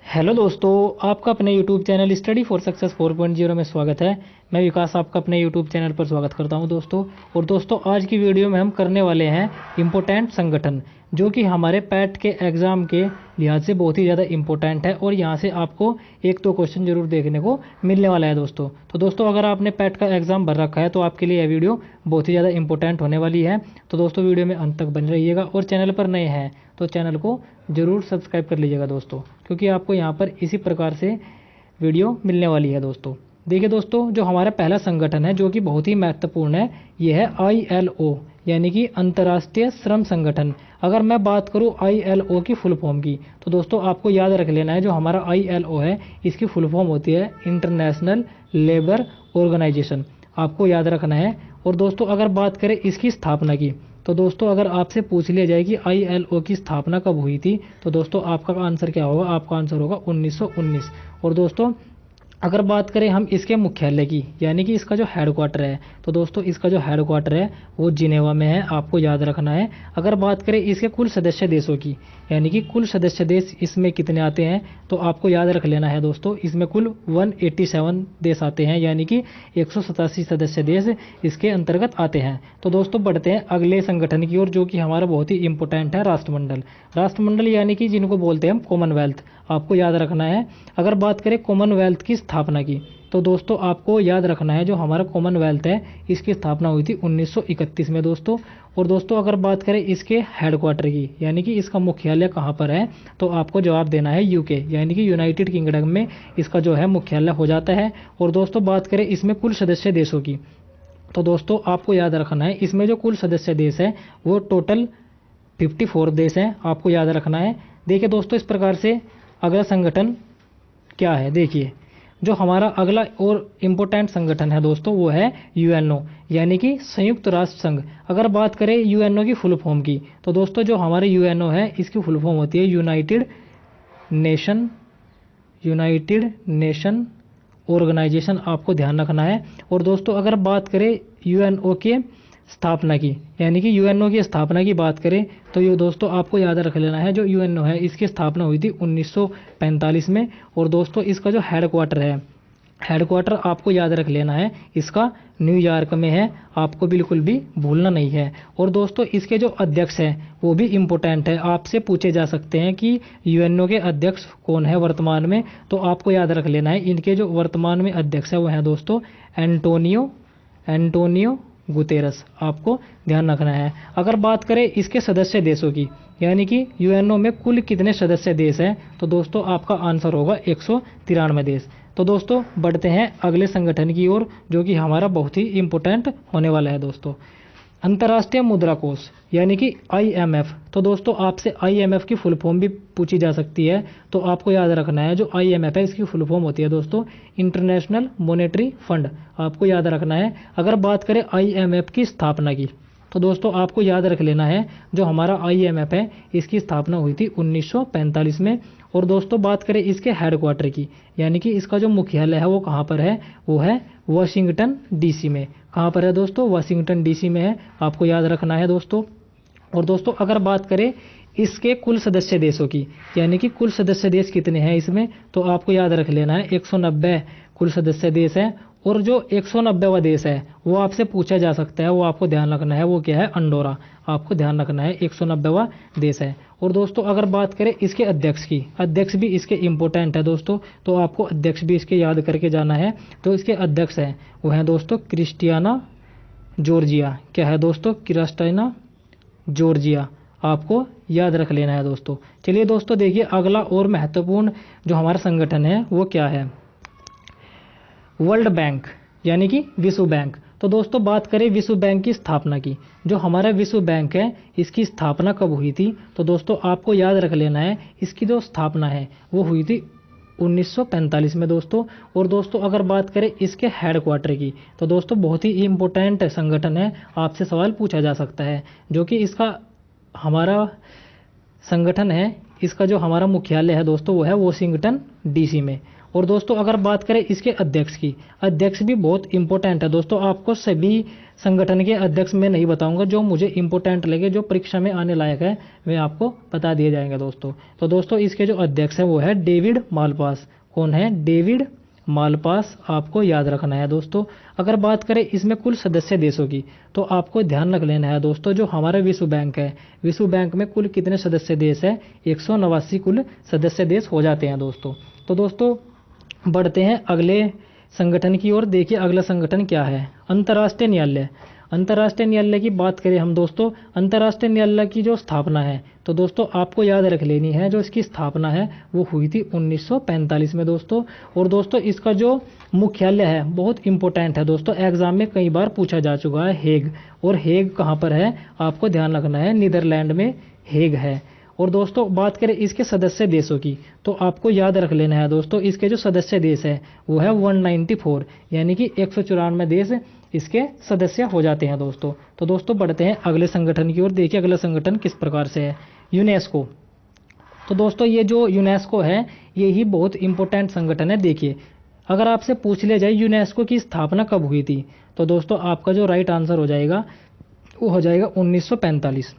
Hello दोस्तों, आपका अपने YouTube channel study for success 4.0 में स्वागत है। मैं विकास आपका अपने यूट्यूब चैनल पर स्वागत करता हूं दोस्तों। और दोस्तों, आज की वीडियो में हम करने वाले हैं इम्पोर्टेंट संगठन, जो कि हमारे पैट के एग्ज़ाम के लिहाज से बहुत ही ज़्यादा इम्पोर्टेंट है और यहाँ से आपको एक दो क्वेश्चन जरूर देखने को मिलने वाला है दोस्तों। तो दोस्तों, अगर आपने पैट का एग्ज़ाम भर रखा है तो आपके लिए यह वीडियो बहुत ही ज़्यादा इंपॉर्टेंट होने वाली है। तो दोस्तों, वीडियो में अंत तक बने रहिएगा और चैनल पर नए हैं तो चैनल को ज़रूर सब्सक्राइब कर लीजिएगा दोस्तों, क्योंकि आपको यहाँ पर इसी प्रकार से वीडियो मिलने वाली है दोस्तों। देखिए दोस्तों, जो हमारा पहला संगठन है जो कि बहुत ही महत्वपूर्ण है, ये है ILO, यानी कि अंतर्राष्ट्रीय श्रम संगठन। अगर मैं बात करूं ILO की फुल फॉर्म की, तो दोस्तों आपको याद रख लेना है, जो हमारा ILO है इसकी फुल फॉर्म होती है इंटरनेशनल लेबर ऑर्गेनाइजेशन, आपको याद रखना है। और दोस्तों, अगर बात करें इसकी स्थापना की, तो दोस्तों अगर आपसे पूछ लिया जाए कि ILO की स्थापना कब हुई थी, तो दोस्तों आपका आंसर क्या होगा? आपका आंसर होगा 1919। और दोस्तों, अगर बात करें हम इसके मुख्यालय की, यानी कि इसका जो हेडक्वार्टर है, तो दोस्तों इसका जो हेडक्वार्टर है वो जिनेवा में है, आपको याद रखना है। अगर बात करें इसके कुल सदस्य देशों की, यानी कि कुल सदस्य देश इसमें कितने आते हैं, तो आपको याद रख लेना है दोस्तों, इसमें कुल 187 देश आते हैं, यानी कि 187 सदस्य देश इसके अंतर्गत आते हैं। तो दोस्तों बढ़ते हैं अगले संगठन की ओर, जो कि हमारा बहुत ही इंपॉर्टेंट है, राष्ट्रमंडल। राष्ट्रमंडल यानी कि जिनको बोलते हैं हम कॉमनवेल्थ, आपको याद रखना है। अगर बात करें कॉमनवेल्थ की स्थापना की, तो दोस्तों आपको याद रखना है, जो हमारा कॉमनवेल्थ है इसकी स्थापना हुई थी 1931 में दोस्तों। और दोस्तों अगर बात करें इसके हेडक्वार्टर की, यानी कि इसका मुख्यालय कहाँ पर है, तो आपको जवाब देना है UK, यानी कि यूनाइटेड किंगडम में इसका जो है मुख्यालय हो जाता है। और दोस्तों बात करें इसमें कुल सदस्य देशों की, तो दोस्तों आपको याद रखना है, इसमें जो कुल सदस्य देश है वो टोटल 54 देश हैं, आपको याद रखना है। देखिए दोस्तों, इस प्रकार से अगला संगठन क्या है, देखिए जो हमारा अगला और इम्पोर्टेंट संगठन है दोस्तों वो है UNO, यानी कि संयुक्त राष्ट्र संघ। अगर बात करें UNO की फुल फॉर्म की, तो दोस्तों जो हमारे UNO है इसकी फुल फॉर्म होती है यूनाइटेड नेशन ऑर्गेनाइजेशन, आपको ध्यान रखना है। और दोस्तों अगर बात करें UNO के स्थापना की, यानी कि UNO की स्थापना की बात करें, तो ये दोस्तों आपको याद रख लेना है, जो UNO है इसकी स्थापना हुई थी 1945 में। और दोस्तों इसका जो हेडक्वार्टर है, हेडक्वार्टर आपको याद रख लेना है, इसका न्यूयॉर्क में है, आपको बिल्कुल भी भूलना नहीं है। और दोस्तों इसके जो अध्यक्ष हैं वो भी इम्पोर्टेंट है, आपसे पूछे जा सकते हैं कि UNO के अध्यक्ष कौन है वर्तमान में, तो आपको याद रख लेना है, इनके जो वर्तमान में अध्यक्ष है वो हैं दोस्तों एंटोनियो गुतेरस, आपको ध्यान रखना है। अगर बात करें इसके सदस्य देशों की, यानी कि UNO में कुल कितने सदस्य देश हैं, तो दोस्तों आपका आंसर होगा 193 देश। तो दोस्तों बढ़ते हैं अगले संगठन की ओर, जो कि हमारा बहुत ही इम्पोर्टेंट होने वाला है दोस्तों, अंतर्राष्ट्रीय मुद्रा कोष, यानी कि IMF। तो दोस्तों आपसे IMF की फुल फॉर्म भी पूछी जा सकती है, तो आपको याद रखना है, जो IMF है इसकी फुल फॉर्म होती है दोस्तों इंटरनेशनल मॉनेटरी फंड, आपको याद रखना है। अगर बात करें IMF की स्थापना की, तो दोस्तों आपको याद रख लेना है, जो हमारा IMF है इसकी स्थापना हुई थी 1945 में। और दोस्तों बात करें इसके हेडक्वार्टर की, यानी कि इसका जो मुख्यालय है वो कहाँ पर है, वो है वाशिंगटन DC में। कहाँ पर है दोस्तों? वाशिंगटन DC में है, आपको याद रखना है दोस्तों। और दोस्तों अगर बात करें इसके कुल सदस्य देशों की, यानी कि कुल सदस्य देश कितने हैं इसमें, तो आपको याद रख लेना है 190 कुल सदस्य देश हैं। और जो 190वां देश है वो आपसे पूछा जा सकता है, वो आपको ध्यान रखना है, वो क्या है? अंडोरा, आपको ध्यान रखना है 190वां देश है। और दोस्तों अगर बात करें इसके अध्यक्ष की, अध्यक्ष भी इसके इम्पोर्टेंट है दोस्तों, तो आपको अध्यक्ष भी इसके याद करके जाना है। तो इसके अध्यक्ष हैं वो हैं दोस्तों क्रिस्टियाना जॉर्जिया, क्या है दोस्तों? क्रिस्टियाना जॉर्जिया, आपको याद रख लेना है दोस्तों। चलिए दोस्तों देखिए अगला और महत्वपूर्ण जो हमारा संगठन है वो क्या है, वर्ल्ड बैंक, यानी कि विश्व बैंक। तो दोस्तों बात करें विश्व बैंक की स्थापना की, जो हमारा विश्व बैंक है इसकी स्थापना कब हुई थी, तो दोस्तों आपको याद रख लेना है, इसकी जो स्थापना है वो हुई थी 1945 में दोस्तों। और दोस्तों अगर बात करें इसके हेडक्वार्टर की, तो दोस्तों बहुत ही इम्पोर्टेंट संगठन है, आपसे सवाल पूछा जा सकता है, जो कि इसका हमारा संगठन है, इसका जो हमारा मुख्यालय है दोस्तों वो है वाशिंगटन DC में। और दोस्तों अगर बात करें इसके अध्यक्ष की, अध्यक्ष भी बहुत इंपॉर्टेंट है दोस्तों, आपको सभी संगठन के अध्यक्ष मैं नहीं बताऊंगा, जो मुझे इंपॉर्टेंट लगे, जो परीक्षा में आने लायक है, वे आपको बता दिए जाएंगे दोस्तों। तो दोस्तों इसके जो अध्यक्ष है वो है डेविड मालपास। कौन है? डेविड मालपास, आपको याद रखना है दोस्तों। अगर बात करें इसमें कुल सदस्य देशों की, तो आपको ध्यान रख लेना है दोस्तों, जो हमारा विश्व बैंक है, विश्व बैंक में कुल कितने सदस्य देश है? 189 कुल सदस्य देश हो जाते हैं दोस्तों। तो दोस्तों बढ़ते हैं अगले संगठन की ओर। देखिए अगला संगठन क्या है? अंतर्राष्ट्रीय न्यायालय। अंतर्राष्ट्रीय न्यायालय की बात करें हम दोस्तों, अंतर्राष्ट्रीय न्यायालय की जो स्थापना है, तो दोस्तों आपको याद रख लेनी है, जो इसकी स्थापना है वो हुई थी 1945 में दोस्तों। और दोस्तों इसका जो मुख्यालय है बहुत इंपॉर्टेंट है दोस्तों, एग्जाम में कई बार पूछा जा चुका है, हेग। और हेग कहाँ पर है? आपको ध्यान रखना है, नीदरलैंड में हेग है। और दोस्तों बात करें इसके सदस्य देशों की, तो आपको याद रख लेना है दोस्तों, इसके जो सदस्य देश है वो है 194, यानी कि 194 देश इसके सदस्य हो जाते हैं दोस्तों। तो दोस्तों बढ़ते हैं अगले संगठन की ओर। देखिए अगला संगठन किस प्रकार से है? यूनेस्को। तो दोस्तों ये जो यूनेस्को है ये ही बहुत इंपॉर्टेंट संगठन है। देखिए अगर आपसे पूछ लिया जाए यूनेस्को की स्थापना कब हुई थी, तो दोस्तों आपका जो राइट आंसर हो जाएगा वो हो जाएगा 1945।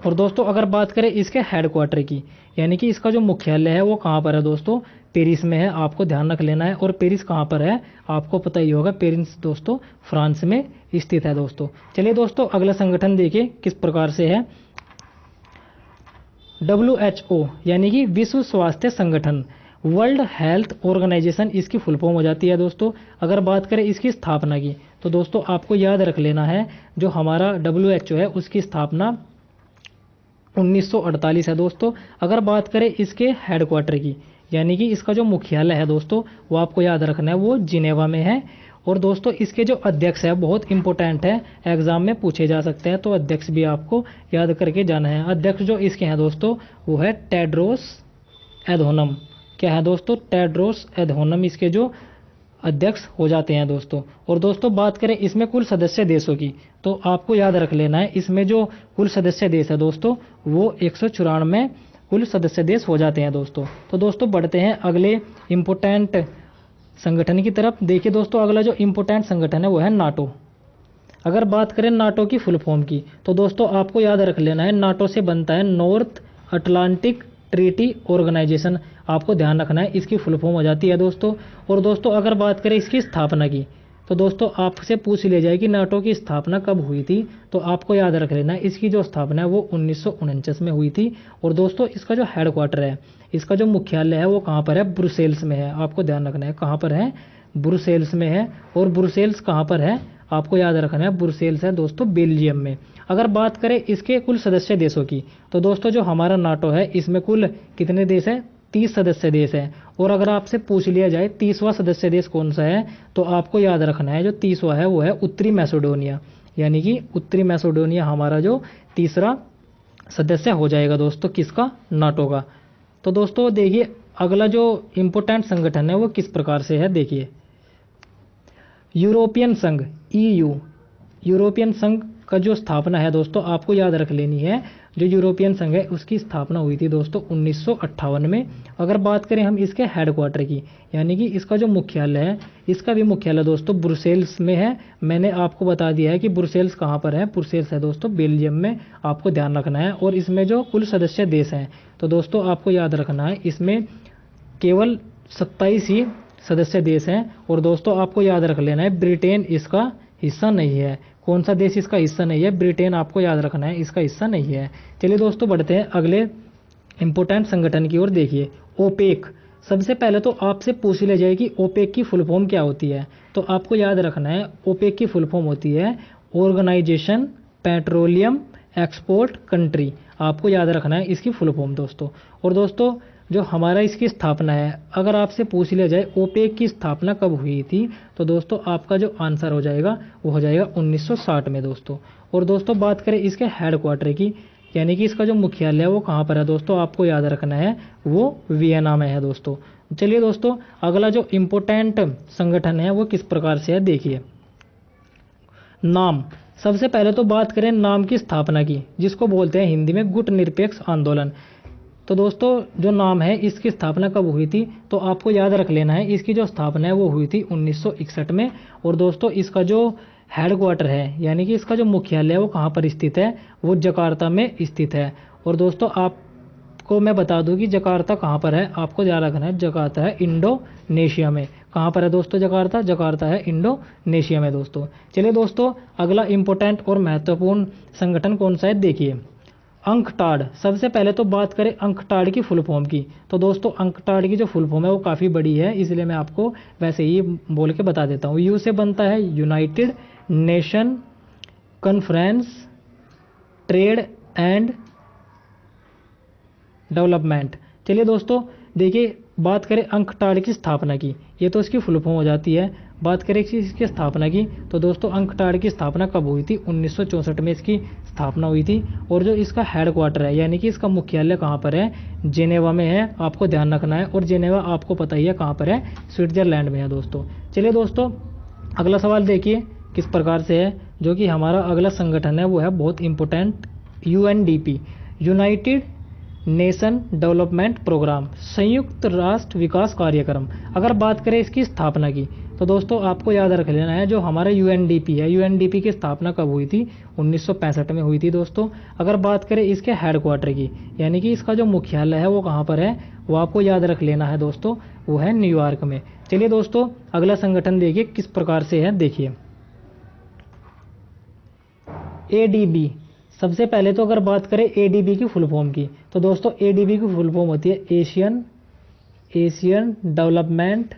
और दोस्तों अगर बात करें इसके हेडक्वार्टर की, यानी कि इसका जो मुख्यालय है वो कहाँ पर है दोस्तों? पेरिस में है, आपको ध्यान रख लेना है। और पेरिस कहाँ पर है? आपको पता ही होगा, पेरिस दोस्तों फ्रांस में स्थित है दोस्तों। चलिए दोस्तों अगला संगठन देखिए किस प्रकार से है। WHO यानी कि विश्व स्वास्थ्य संगठन, वर्ल्ड हेल्थ ऑर्गेनाइजेशन इसकी फुल फॉर्म हो जाती है दोस्तों। अगर बात करें इसकी स्थापना की, तो दोस्तों आपको याद रख लेना है, जो हमारा WHO है उसकी स्थापना 1948 है दोस्तों। अगर बात करें इसके हेडक्वार्टर की, यानी कि इसका जो मुख्यालय है दोस्तों वो आपको याद रखना है, वो जिनेवा में है। और दोस्तों इसके जो अध्यक्ष है बहुत इंपॉर्टेंट है, एग्जाम में पूछे जा सकते हैं, तो अध्यक्ष भी आपको याद करके जाना है। अध्यक्ष जो इसके हैं दोस्तों वो है टेड्रोस एधोनम। क्या है दोस्तों? टेड्रोस एधोनम इसके जो अध्यक्ष हो जाते हैं दोस्तों। और दोस्तों बात करें इसमें कुल सदस्य देशों की, तो आपको याद रख लेना है, इसमें जो कुल सदस्य देश है दोस्तों वो 194 कुल सदस्य देश हो जाते हैं दोस्तों। तो दोस्तों बढ़ते हैं अगले इंपोर्टेंट संगठन की तरफ। देखिए दोस्तों अगला जो इंपोर्टेंट संगठन है वो है नाटो। अगर बात करें नाटो की फुल फॉर्म की, तो दोस्तों आपको याद रख लेना है, नाटो से बनता है नॉर्थ अटलांटिक ट्रीटी ऑर्गेनाइजेशन। आपको ध्यान रखना है, इसकी फुल फॉर्म हो जाती है दोस्तों। और दोस्तों अगर बात करें इसकी स्थापना की, तो दोस्तों आपसे पूछ लिया जाए कि नाटो की स्थापना कब हुई थी, तो आपको याद रख लेना है, इसकी जो स्थापना है वो 1949 में हुई थी। और दोस्तों इसका जो हेडक्वार्टर है, इसका जो मुख्यालय है वो कहाँ पर है? ब्रुसेल्स में है। आपको ध्यान रखना है कहाँ पर है? ब्रुसेल्स में है। और ब्रुसेल्स कहाँ पर है? आपको याद रखना है, ब्रुसेल्स है दोस्तों बेल्जियम में। अगर बात करें इसके कुल सदस्य देशों की, तो दोस्तों जो हमारा नाटो है इसमें कुल कितने देश है? 30 सदस्य देश है। और अगर आपसे पूछ लिया जाए 30वां सदस्य देश कौन सा है, तो आपको याद रखना है जो 30वां है वो है उत्तरी मैसेडोनिया, यानी कि उत्तरी मैसेडोनिया हमारा जो तीसरा सदस्य हो जाएगा दोस्तों, किसका? नाटो का। तो दोस्तों देखिए अगला जो इंपोर्टेंट संगठन है वो किस प्रकार से है। देखिए यूरोपियन संघ, EU, यूरोपियन संघ का जो स्थापना है दोस्तों आपको याद रख लेनी है, जो यूरोपियन संघ है उसकी स्थापना हुई थी दोस्तों 1958 में। अगर बात करें हम इसके हेडक्वार्टर की, यानी कि इसका जो मुख्यालय है, इसका भी मुख्यालय दोस्तों ब्रुसेल्स में है। मैंने आपको बता दिया है कि ब्रुसेल्स कहाँ पर है, ब्रुसेल्स है दोस्तों बेल्जियम में, आपको ध्यान रखना है। और इसमें जो कुल सदस्य देश हैं, तो दोस्तों आपको याद रखना है, इसमें केवल 27 ही सदस्य देश हैं। और दोस्तों आपको याद रख लेना है, ब्रिटेन इसका हिस्सा नहीं है। कौन सा देश इसका हिस्सा नहीं है? ब्रिटेन, आपको याद रखना है, इसका हिस्सा नहीं है। चलिए दोस्तों बढ़ते हैं अगले इंपोर्टेंट संगठन की ओर। देखिए ओपेक। सबसे पहले तो आपसे पूछ लिया जाए कि ओपेक की फुल फॉर्म क्या होती है, तो आपको याद रखना है, ओपेक की फुल फॉर्म होती है ऑर्गेनाइजेशन पेट्रोलियम एक्सपोर्ट कंट्री। आपको याद रखना है इसकी फुल फॉर्म दोस्तों। और दोस्तों जो हमारा इसकी स्थापना है, अगर आपसे पूछ लिया जाए ओपेक की स्थापना कब हुई थी, तो दोस्तों आपका जो आंसर हो जाएगा वो हो जाएगा 1960 में दोस्तों। और दोस्तों बात करें इसके हेडक्वार्टर की, यानी कि इसका जो मुख्यालय है वो कहाँ पर है दोस्तों, आपको याद रखना है, वो वियना में है दोस्तों। चलिए दोस्तों अगला जो इम्पोर्टेंट संगठन है वो किस प्रकार से है। देखिए नाम। सबसे पहले तो बात करें नाम की स्थापना की, जिसको बोलते हैं हिंदी में गुट निरपेक्ष आंदोलन। तो दोस्तों जो नाम है इसकी स्थापना कब हुई थी, तो आपको याद रख लेना है, इसकी जो स्थापना है वो हुई थी 1961 में। और दोस्तों इसका जो हेडक्वार्टर है, यानी कि इसका जो मुख्यालय है वो कहाँ पर स्थित है, वो जकार्ता में स्थित है। और दोस्तों आपको मैं बता दूं कि जकार्ता कहाँ पर है, आपको ध्यान रखना है, जकार्ता है इंडोनेशिया में। कहाँ पर है दोस्तों जकार्ता, जकार्ता है इंडोनेशिया में दोस्तों। चलिए दोस्तों अगला इंपॉर्टेंट और महत्वपूर्ण संगठन कौन सा है देखिए, अंकटाड। सबसे पहले तो बात करें अंकटाड की फुल फॉर्म की, तो दोस्तों अंकटाड की जो फुल फॉर्म है वो काफ़ी बड़ी है, इसलिए मैं आपको वैसे ही बोल के बता देता हूँ। यू से बनता है United nation conference trade and development. चलिए दोस्तों देखिए, बात करें अंकटाड की स्थापना की, ये तो इसकी फुल फॉर्म हो जाती है। बात करें इसकी स्थापना की, तो दोस्तों अंकटाड की स्थापना कब हुई थी, 1964 में इसकी स्थापना हुई थी। और जो इसका हेडक्वार्टर है, यानी कि इसका मुख्यालय कहाँ पर है, जेनेवा में है, आपको ध्यान रखना है। और जेनेवा आपको पता ही है कहाँ पर है, स्विट्जरलैंड में है दोस्तों। चलिए दोस्तों अगला सवाल देखिए किस प्रकार से है, जो कि हमारा अगला संगठन है वो है बहुत important, UNDP, United Nation Development Programme, संयुक्त राष्ट्र विकास कार्यक्रम। अगर बात करें इसकी स्थापना की, तो दोस्तों आपको याद रख लेना है, जो हमारा यूएनडीपी है, यूएनडीपी की स्थापना कब हुई थी, 1965 में हुई थी दोस्तों। अगर बात करें इसके हेडक्वार्टर की, यानी कि इसका जो मुख्यालय है वो कहाँ पर है, वो आपको याद रख लेना है दोस्तों, वो है न्यूयॉर्क में। चलिए दोस्तों अगला संगठन देखिए किस प्रकार से है देखिए, एडीबी। सबसे पहले तो अगर बात करें एडीबी की फुल फॉर्म की, तो दोस्तों एडीबी की फुल फॉर्म होती है एशियन डेवलपमेंट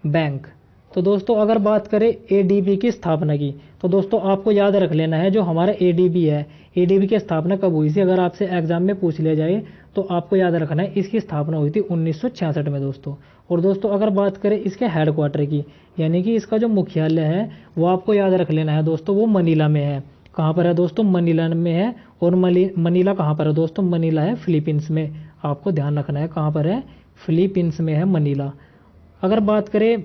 बैंक। तो दोस्तों अगर बात करें एडीबी की स्थापना की, तो दोस्तों आपको याद रख लेना है, जो हमारा एडीबी है, एडीबी की स्थापना कब हुई थी, अगर आपसे एग्जाम में पूछ लिया जाए तो आपको याद रखना है, इसकी स्थापना हुई थी 1966 में दोस्तों। और दोस्तों अगर बात करें इसके हेडक्वार्टर की, यानी कि इसका जो मुख्यालय है वो आपको याद रख लेना है दोस्तों, वो मनीला में है। कहाँ पर है दोस्तों, मनीला में है। और मनीला कहाँ पर है दोस्तों, मनीला है फिलीपींस में, आपको ध्यान रखना है कहाँ पर है, फिलीपींस में है मनीला। अगर बात करें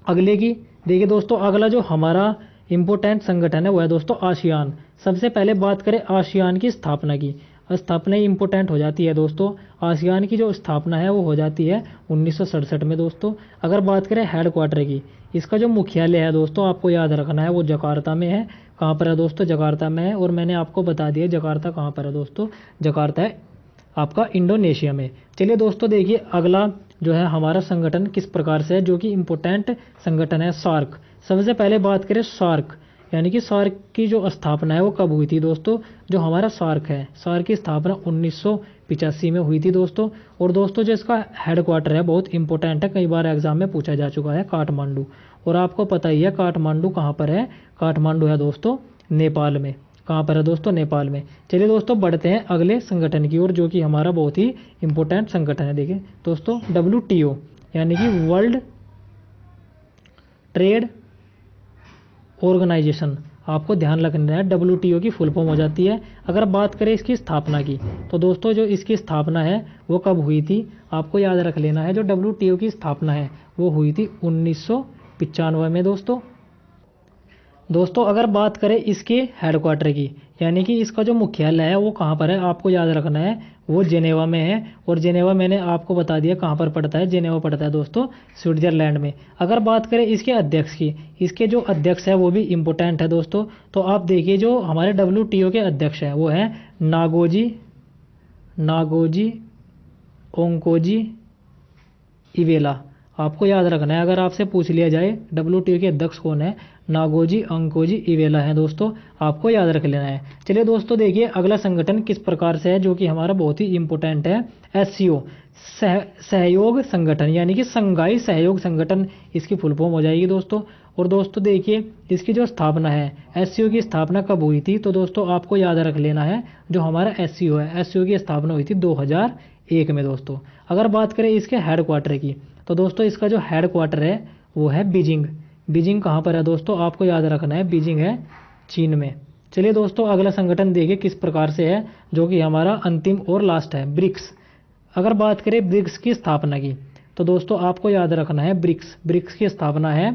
अगले की, देखिए दोस्तों अगला जो हमारा इंपॉर्टेंट संगठन है वो है दोस्तों आसियान। सबसे पहले बात करें आसियान की स्थापना की, स्थापना ही इंपॉर्टेंट हो जाती है दोस्तों। आसियान की जो स्थापना है वो हो जाती है 1967 में दोस्तों। अगर बात करें हेडक्वार्टर की, इसका जो मुख्यालय है दोस्तों आपको याद रखना है, वो जकार्ता में है। कहाँ पर है दोस्तों, जकार्ता में है। और मैंने आपको बता दिया जकार्ता कहाँ पर है दोस्तों, जकार्ता है आपका इंडोनेशिया में। चलिए दोस्तों देखिए अगला जो है हमारा संगठन किस प्रकार से है, जो कि इंपॉर्टेंट संगठन है, सार्क। सबसे पहले बात करें सार्क, यानी कि सार्क की जो स्थापना है वो कब हुई थी दोस्तों, जो हमारा सार्क है, सार्क की स्थापना 1985 में हुई थी दोस्तों। और दोस्तों जो इसका हेडक्वार्टर है बहुत इंपॉर्टेंट है, कई बार एग्जाम में पूछा जा चुका है, काठमांडू। और आपको पता ही है काठमांडू कहाँ पर है, काठमांडू है दोस्तों नेपाल में। कहाँ पर है दोस्तों, नेपाल में। चलिए दोस्तों बढ़ते हैं अगले संगठन की ओर, जो कि हमारा बहुत ही इंपॉर्टेंट संगठन है। देखिए दोस्तों WTO, यानी कि वर्ल्ड ट्रेड ऑर्गेनाइजेशन, आपको ध्यान रखना है WTO की फुल फॉर्म हो जाती है। अगर बात करें इसकी स्थापना की, तो दोस्तों जो इसकी स्थापना है वो कब हुई थी, आपको याद रख लेना है, जो WTO की स्थापना है वो हुई थी 1995 में दोस्तों अगर बात करें इसके हेडक्वार्टर की, यानी कि इसका जो मुख्यालय है वो कहाँ पर है, आपको याद रखना है, वो जेनेवा में है। और जेनेवा मैंने आपको बता दिया कहाँ पर पड़ता है, जेनेवा पड़ता है दोस्तों स्विट्जरलैंड में। अगर बात करें इसके अध्यक्ष की, इसके जो अध्यक्ष है वो भी इम्पोर्टेंट है दोस्तों। तो आप देखिए जो हमारे WTO के अध्यक्ष हैं वो है नागोजी ओंकोजी इवेला। आपको याद रखना है, अगर आपसे पूछ लिया जाए WTO के अध्यक्ष कौन है, नागोजी अंकोजी इवेला है दोस्तों, आपको याद रख लेना है। चलिए दोस्तों देखिए अगला संगठन किस प्रकार से है, जो कि हमारा बहुत ही इंपॉर्टेंट है, SCO, सहयोग संगठन, यानी कि संघाई सहयोग संगठन इसकी फुल फॉर्म हो जाएगी दोस्तों। और दोस्तों देखिए इसकी जो स्थापना है, SCO की स्थापना कब हुई थी, तो दोस्तों आपको याद रख लेना है, जो हमारा SCO है, SCO की स्थापना हुई थी 2001 में दोस्तों। अगर बात करें इसके हेडक्वार्टर की, तो दोस्तों इसका जो हेडक्वार्टर है वो है बीजिंग। बीजिंग कहाँ पर है दोस्तों, आपको याद रखना है, बीजिंग है चीन में। चलिए दोस्तों अगला संगठन देखिए किस प्रकार से है, जो कि हमारा अंतिम और लास्ट है, ब्रिक्स। अगर बात करें ब्रिक्स की स्थापना की, तो दोस्तों आपको याद रखना है ब्रिक्स की स्थापना है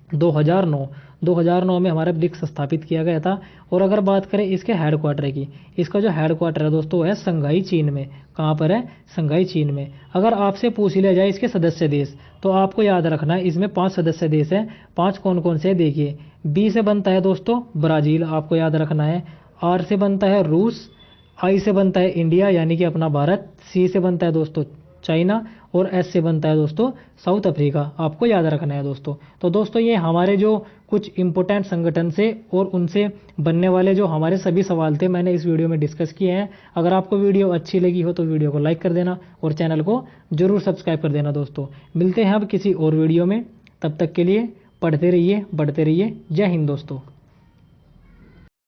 2009। 2009 में हमारा ब्रिक्स स्थापित किया गया था। और अगर बात करें इसके हेडक्वार्टर की, इसका जो हेडक्वार्टर है दोस्तों है संघाई चीन में। कहाँ पर है? संघाई चीन में। अगर आपसे पूछ लिया जाए इसके सदस्य देश, तो आपको याद रखना है इसमें 5 सदस्य देश हैं। 5 कौन कौन से? देखिए, बी से बनता है दोस्तों ब्राजील, आपको याद रखना है। आर से बनता है रूस, आई से बनता है इंडिया यानी कि अपना भारत, सी से बनता है दोस्तों चाइना, और एस से बनता है दोस्तों साउथ अफ्रीका, आपको याद रखना है दोस्तों। तो दोस्तों ये हमारे जो कुछ इंपॉर्टेंट संगठन से और उनसे बनने वाले जो हमारे सभी सवाल थे मैंने इस वीडियो में डिस्कस किए हैं। अगर आपको वीडियो अच्छी लगी हो तो वीडियो को लाइक कर देना और चैनल को जरूर सब्सक्राइब कर देना दोस्तों। मिलते हैं अब किसी और वीडियो में, तब तक के लिए पढ़ते रहिए, बढ़ते रहिए। जय हिंद दोस्तों।